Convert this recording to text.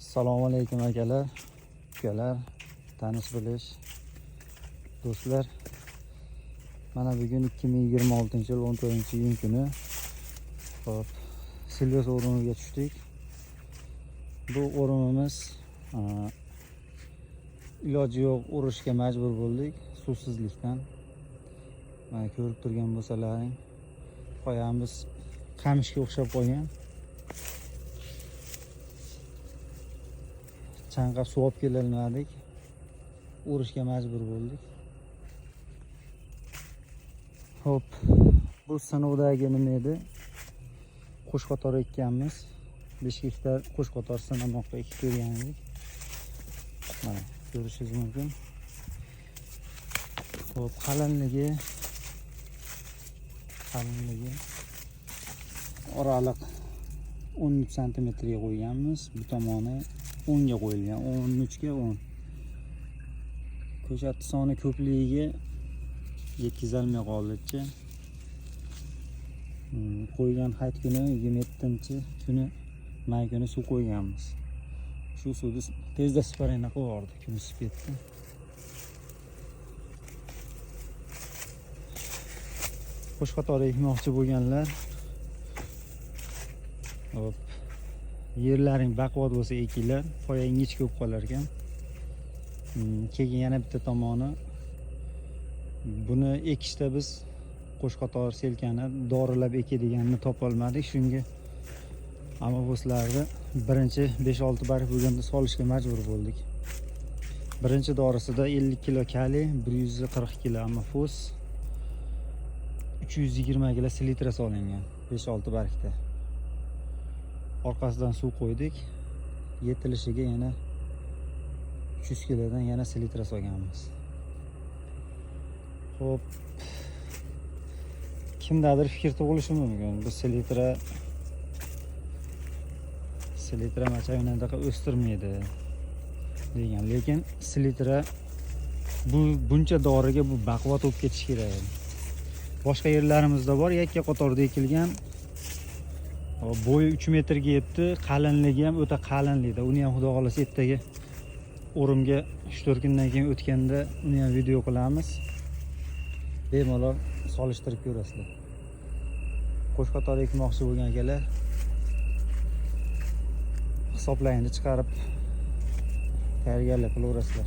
Assalomu alaykum akalar, ukalar, tanish bilish do'stlar. Mana bugun 2026-yil 14-iyun kuni hop Silves o'rimiga tushdik. Bu o'rimimiz iloji yo'q, urishga majbur bo'ldik suvsizlikdan. Mana ko'rib turgan bo'lsalaring, qo'yamiz qamishga o'xshab qolgan. Chanqab suv olib kelolmadik, urishga majbur bo'ldik. Hop, bu sinovdagi nima edi? Qo'shqotor ekkanmiz. 5 gektar qo'shqotor sinamoqqa ekib ko'rgan edik. Mana ko'rishingiz mumkin. Hop, qalinligi oraliq 13 cm ga qo'yganmiz. Bu tomoni 10 ga qo'yilgan, 13 ga 10. Ko'chatni soni ko'pligiga yetkazolmay qoldi-chi. Qo'ygan hayit kuni 27-kuni may kuni suv qo'yganmiz. Shu suvni tezda siparayna qilib yubordi, kun isib ketdi. Qo'shqotor ekmoqchi bo'lganlar, hop, yerlaring baquvvat bo'lsa ekinglar, foyangiz ko'p qolar ekan. Keyin yana bitta tomoni, buni ekishda biz qo'shqotor selkani dorilab ekadiganini topolmadik. Shunga amoboslarni birinchi 5-6 barg bo'lganda solishga majbur bo'ldik. Birinchi dorisida 50 kg kaliy, 140 kg amofos, 320 kg selitra solingan 5-6 bargda. Orqasidan suv qo'ydik. Yetilishiga yana 300 kg dan yana selitra solganmiz. Hop, kimdadir fikr tug'ilishi mumkin. Bu selitra machayonadaqa o'stirmaydi degan. Lekin selitra buncha doriga bu baquvvat bo'lib ketish kerak. Boshqa yerlarimizda bor, yakka qatorda ekilgan. Bo'yi 3 metrga yetdi, qalinligi ham o'ta qalinlikda. Uni ham xudo xolasa ertaga o'rimga 3-4 kundan keyin o'tganda uni ham video qilamiz. Bemalol solishtirib ko'rasizlar. Qo'shqotor ekmoqchi bo'lgan akalar, hisoblayni chiqarib tayyorgarlik qilaverasizlar.